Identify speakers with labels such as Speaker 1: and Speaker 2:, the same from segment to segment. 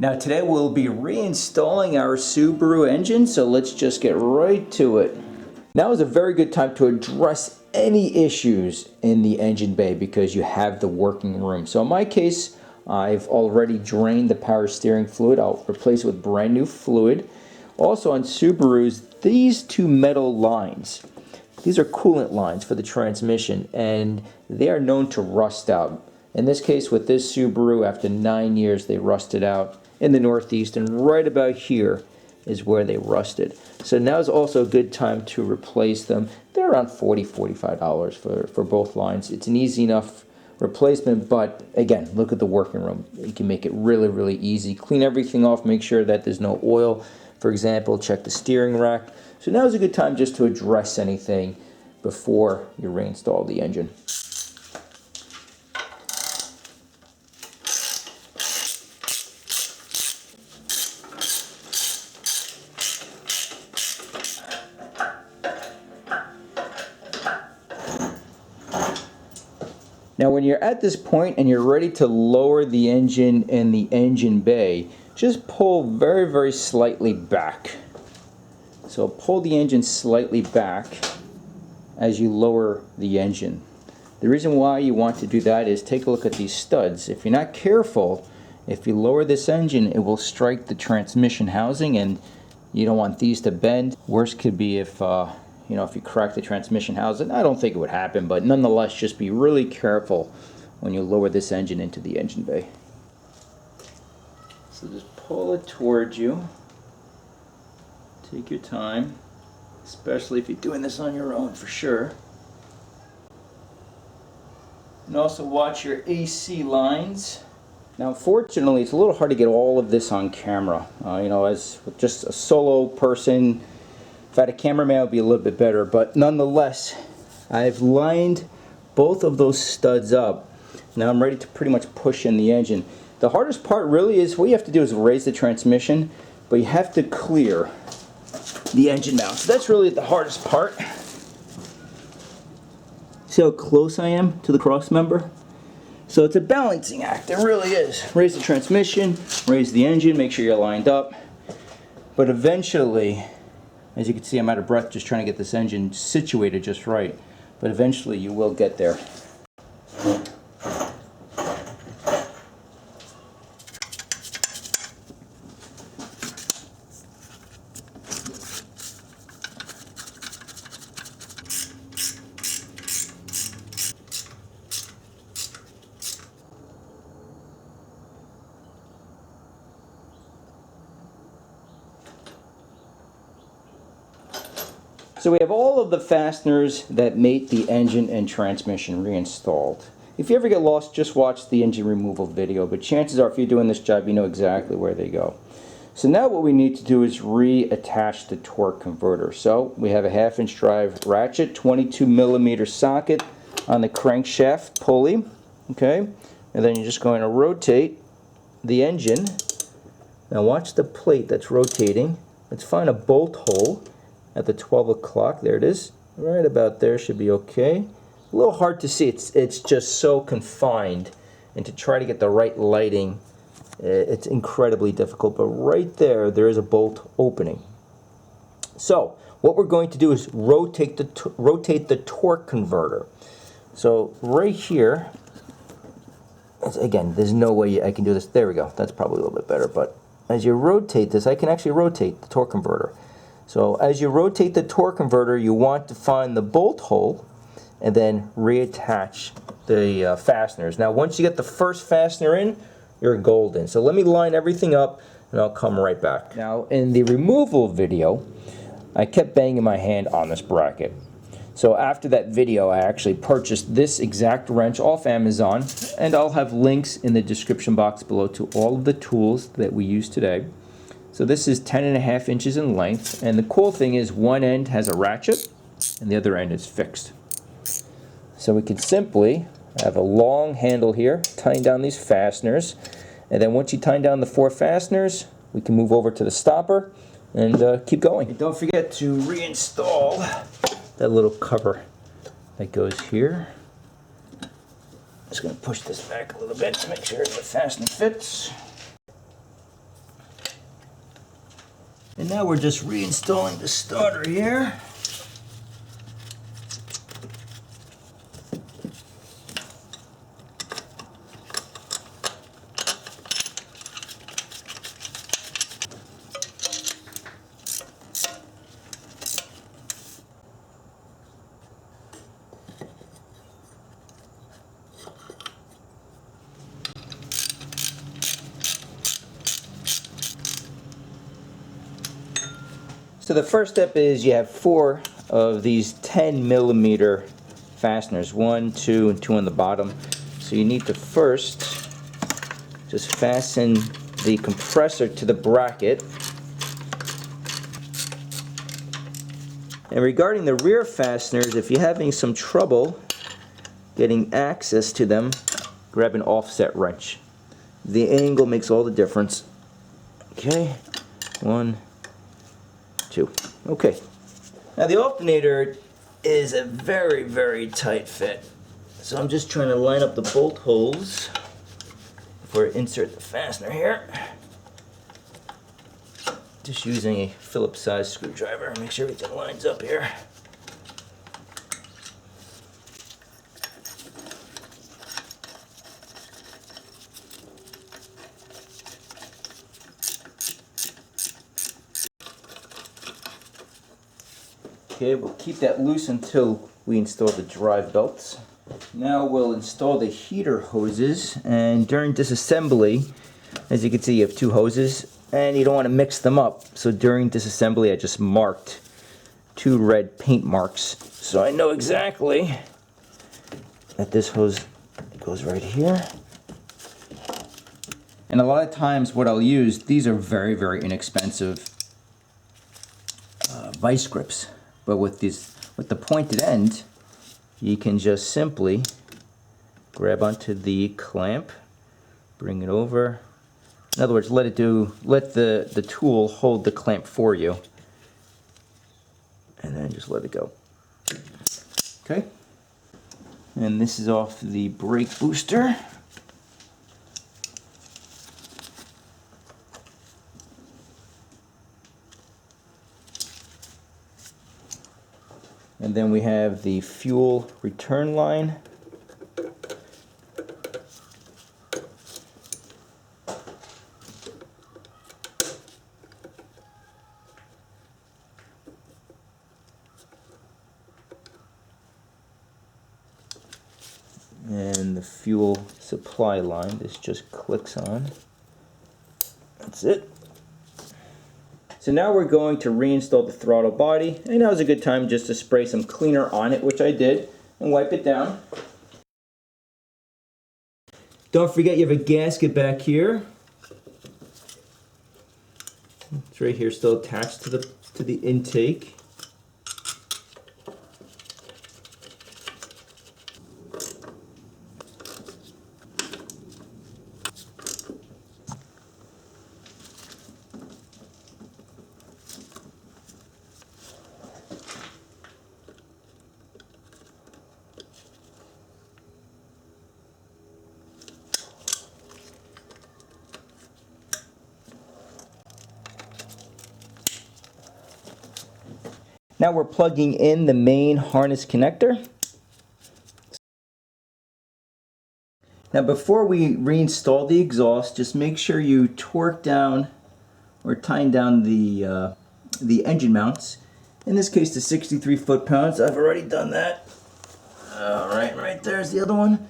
Speaker 1: Now today we'll be reinstalling our Subaru engine, so let's just get right to it. Now is a very good time to address any issues in the engine bay because you have the working room. So in my case, I've already drained the power steering fluid. I'll replace it with brand new fluid. Also on Subarus, these two metal lines, these are coolant lines for the transmission, and they are known to rust out. In this case, with this Subaru, after 9 years, they rusted out in the Northeast, and right about here is where they rusted. So now is also a good time to replace them. They're around $40, $45 for both lines. It's an easy enough replacement, but again, look at the working room. You can make it really, really easy. Clean everything off, make sure that there's no oil. For example, check the steering rack. So now is a good time just to address anything before you reinstall the engine. Now when you're at this point and you're ready to lower the engine in the engine bay, just pull very, very slightly back. So pull the engine slightly back as you lower the engine. The reason why you want to do that is take a look at these studs. If you're not careful, if you lower this engine, it will strike the transmission housing, and you don't want these to bend. Worst could be if if you crack the transmission housing. I don't think it would happen, but nonetheless, just be really careful when you lower this engine into the engine bay. So just pull it towards you. Take your time, especially if you're doing this on your own, for sure. And also watch your AC lines. Now, unfortunately, it's a little hard to get all of this on camera. As just a solo person, if I had a cameraman, it would be a little bit better, but nonetheless, I've lined both of those studs up. Now I'm ready to pretty much push in the engine. The hardest part really is, what you have to do is raise the transmission, but you have to clear the engine mount. So that's really the hardest part. See how close I am to the cross member? So it's a balancing act, it really is. Raise the transmission, raise the engine, make sure you're lined up. But eventually, as you can see, I'm out of breath just trying to get this engine situated just right. But eventually you will get there. So we have all of the fasteners that mate the engine and transmission reinstalled. If you ever get lost, just watch the engine removal video, but chances are if you're doing this job, you know exactly where they go. So now what we need to do is reattach the torque converter. So we have a 1/2-inch drive ratchet, 22mm socket on the crankshaft pulley, okay? And then you're just going to rotate the engine. Now watch the plate that's rotating. Let's find a bolt hole at the 12 o'clock. There it is. Right about there should be okay. A little hard to see. It's just so confined, and to try to get the right lighting, it's incredibly difficult. But right there, there is a bolt opening. So what we're going to do is rotate the torque converter. So right here, again, there's no way I can do this. There we go. That's probably a little bit better. But as you rotate this, I can actually rotate the torque converter. So as you rotate the torque converter, you want to find the bolt hole and then reattach the fasteners. Now once you get the first fastener in, you're golden. So let me line everything up and I'll come right back. Now in the removal video, I kept banging my hand on this bracket. So after that video, I actually purchased this exact wrench off Amazon, and I'll have links in the description box below to all of the tools that we use today. So this is 10.5 inches in length, and the cool thing is one end has a ratchet and the other end is fixed. So we can simply have a long handle here, tying down these fasteners, and then once you tie down the 4 fasteners, we can move over to the stopper and keep going. And don't forget to reinstall that little cover that goes here. Just going to push this back a little bit to make sure the fastener fits. And now we're just reinstalling the starter here. So the first step is you have 4 of these 10mm fasteners, 1, 2, and 2 on the bottom. So you need to first just fasten the compressor to the bracket. And regarding the rear fasteners, if you're having some trouble getting access to them, grab an offset wrench. The angle makes all the difference. Okay, 1, 2. Okay. Now the alternator is a very, very tight fit. So I'm just trying to line up the bolt holes before I insert the fastener here. Just using a Phillips size screwdriver. Make sure everything lines up here. Okay, we'll keep that loose until we install the drive belts. Now we'll install the heater hoses, and during disassembly, as you can see, you have 2 hoses and you don't want to mix them up. So during disassembly I just marked 2 red paint marks so I know exactly that this hose goes right here. And a lot of times what I'll use, these are very, very inexpensive vice grips. But with the pointed end, you can just simply grab onto the clamp, bring it over. In other words, let the tool hold the clamp for you, and then just let it go. Okay. And this is off the brake booster. And then we have the fuel return line. And the fuel supply line, this just clicks on. That's it. So now we're going to reinstall the throttle body, and now's a good time just to spray some cleaner on it, which I did, and wipe it down. Don't forget you have a gasket back here. It's right here, still attached to the intake. Now we're plugging in the main harness connector. Now before we reinstall the exhaust, just make sure you torque down or tighten down the engine mounts. In this case, the 63 foot-pounds. I've already done that. All right, right there's the other one.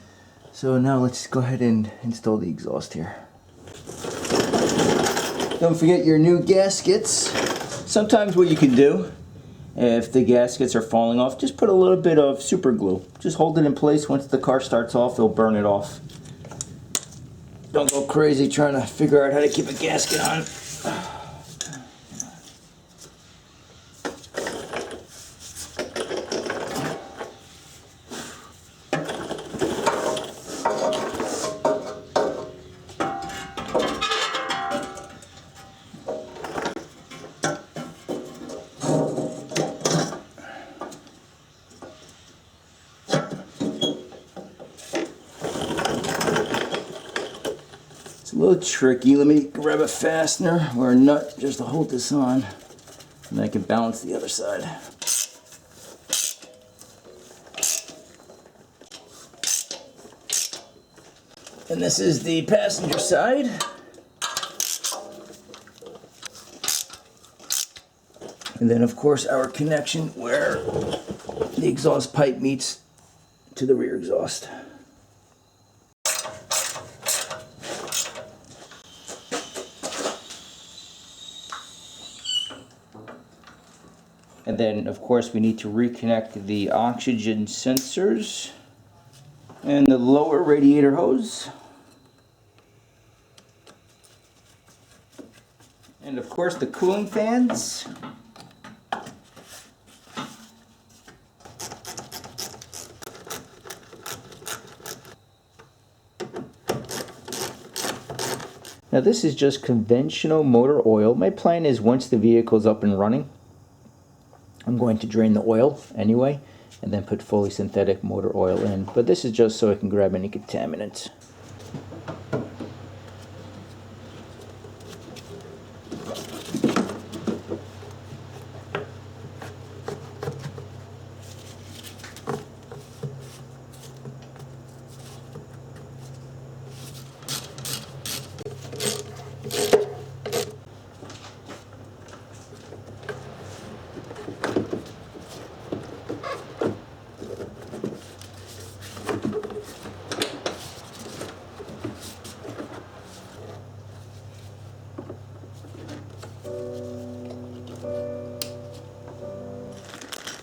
Speaker 1: So now let's go ahead and install the exhaust here. Don't forget your new gaskets. Sometimes what you can do, if the gaskets are falling off, just put a little bit of super glue. Just hold it in place. Once the car starts off, it'll burn it off. Don't go crazy trying to figure out how to keep a gasket on. little tricky. Let me grab a fastener or a nut just to hold this on, and then I can balance the other side. And this is the passenger side. And then of course our connection where the exhaust pipe meets to the rear exhaust. And then of course we need to reconnect the oxygen sensors and the lower radiator hose. And of course the cooling fans. Now this is just conventional motor oil. My plan is once the vehicle is up and running, I'm going to drain the oil anyway and then put fully synthetic motor oil in. But this is just so I can grab any contaminants.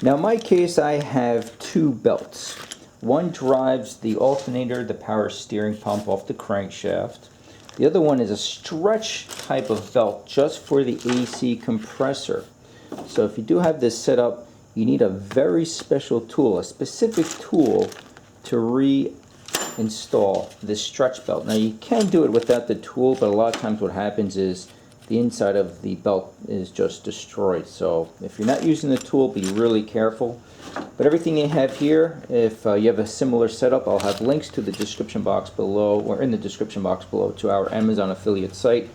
Speaker 1: Now in my case I have two belts. One drives the alternator, the power steering pump off the crankshaft. The other one is a stretch type of belt just for the AC compressor. So if you do have this set up, you need a very special tool, a specific tool to reinstall this stretch belt. Now you can do it without the tool, but a lot of times what happens is the inside of the belt is just destroyed. So if you're not using the tool, be really careful. But everything you have here, if you have a similar setup, I'll have links to the description box below, or in the description box below, to our Amazon affiliate site.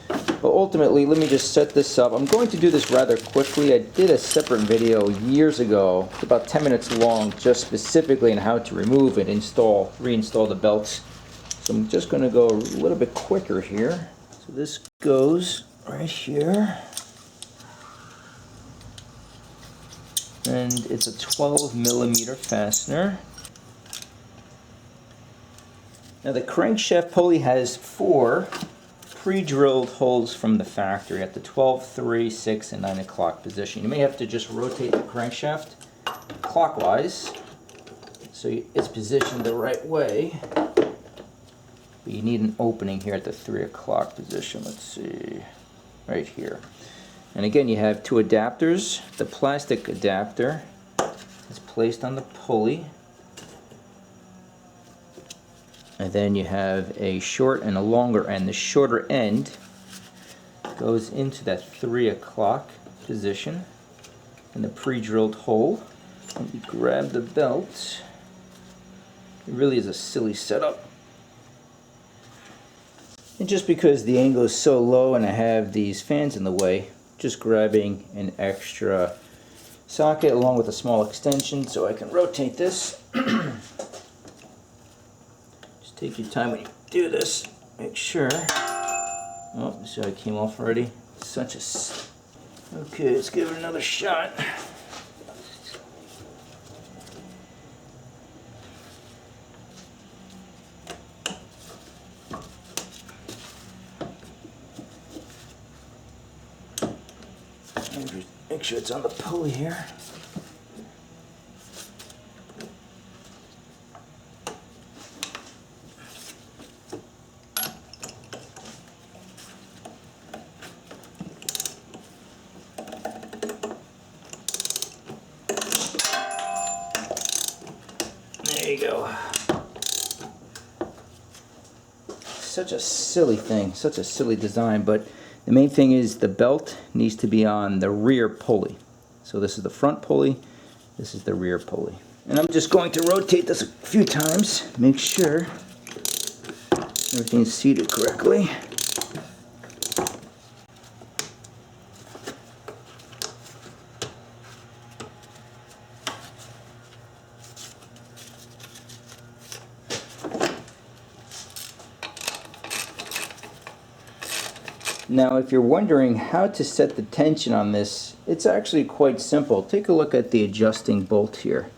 Speaker 1: But ultimately, let me just set this up. I'm going to do this rather quickly. I did a separate video years ago, it's about 10 minutes long, just specifically on how to remove and reinstall the belts. So I'm just going to go a little bit quicker here. So this goes right here, and it's a 12mm fastener. Now the crankshaft pulley has 4 pre-drilled holes from the factory at the 12, 3, 6, and 9 o'clock position. You may have to just rotate the crankshaft clockwise so it's positioned the right way. But you need an opening here at the 3 o'clock position. Let's see, right here. And again, you have 2 adapters. The plastic adapter is placed on the pulley. And then you have a short and a longer end. The shorter end goes into that 3 o'clock position in the pre-drilled hole. And you grab the belt. It really is a silly setup. And just because the angle is so low and I have these fans in the way, just grabbing an extra socket along with a small extension so I can rotate this. Just take your time when you do this. Make sure. Oh, see how it came off already? Such a... Okay, let's give it another shot. Make sure it's on the pulley here. There you go. Such a silly thing, such a silly design, but the main thing is the belt needs to be on the rear pulley. So this is the front pulley, this is the rear pulley. And I'm just going to rotate this a few times, make sure Everything's seated correctly. Now, if you're wondering how to set the tension on this, it's actually quite simple. Take a look at the adjusting bolt here.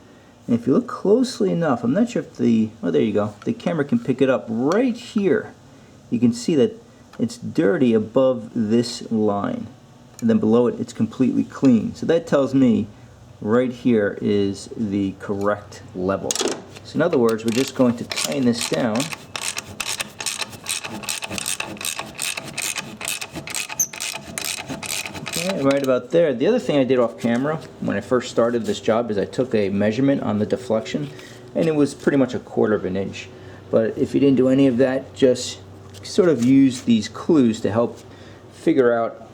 Speaker 1: And if you look closely enough, I'm not sure if oh, there you go. The camera can pick it up right here. You can see that it's dirty above this line. And then below it, it's completely clean. So that tells me right here is the correct level. So in other words, we're just going to tighten this down. Right about there. The other thing I did off camera when I first started this job is I took a measurement on the deflection, and it was pretty much 1/4 of an inch. But if you didn't do any of that, just sort of use these clues to help figure out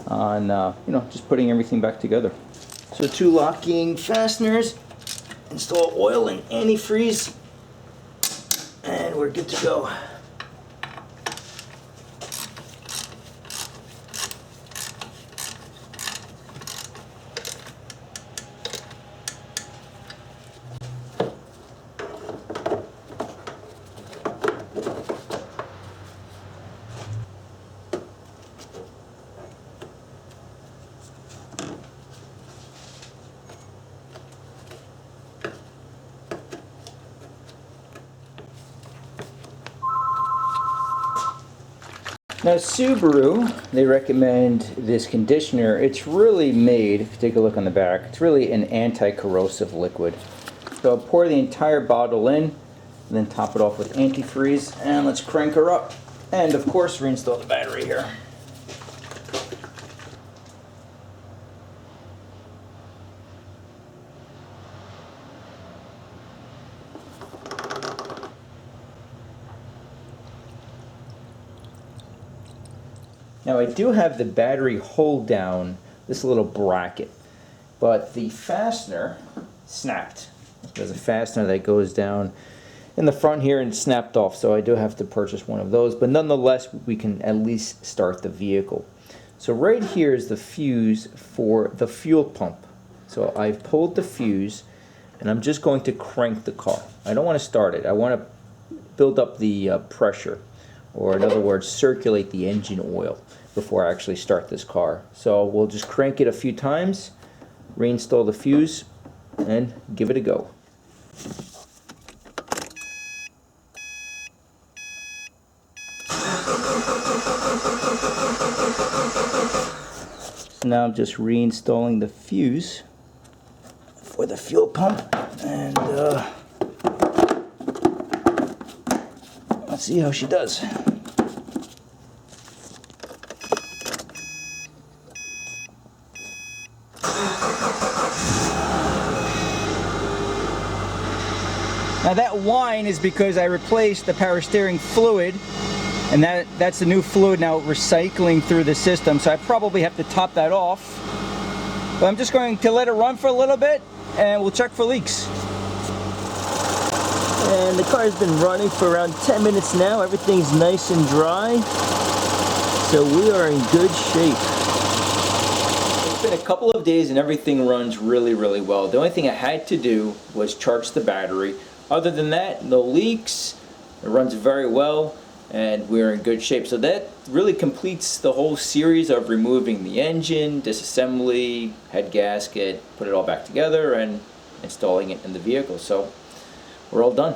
Speaker 1: on you know, just putting everything back together. So 2 locking fasteners, install oil and antifreeze, and we're good to go. Now Subaru, they recommend this conditioner. It's really made, if you take a look on the back, it's really an anti-corrosive liquid. So I'll pour the entire bottle in, and then top it off with antifreeze, and let's crank her up. And of course reinstall the battery here. Now I do have the battery hold down, this little bracket, but the fastener snapped. There's a fastener that goes down in the front here and snapped off, so I do have to purchase one of those, but nonetheless we can at least start the vehicle. So right here is the fuse for the fuel pump. So I've pulled the fuse and I'm just going to crank the car. I don't want to start it, I want to build up the pressure, or in other words circulate the engine oil before I actually start this car. So we'll just crank it a few times, reinstall the fuse, and give it a go. So now I'm just reinstalling the fuse for the fuel pump, and let's see how she does. Now that whine is because I replaced the power steering fluid, and that's the new fluid now recycling through the system, so I probably have to top that off. But I'm just going to let it run for a little bit and we'll check for leaks. And the car's been running for around 10 minutes now. Everything's nice and dry, so we are in good shape. It's been a couple of days and everything runs really, really well. The only thing I had to do was charge the battery. Other than that, no leaks, it runs very well, and we're in good shape. So that really completes the whole series of removing the engine, disassembly, head gasket, put it all back together, and installing it in the vehicle. So we're all done.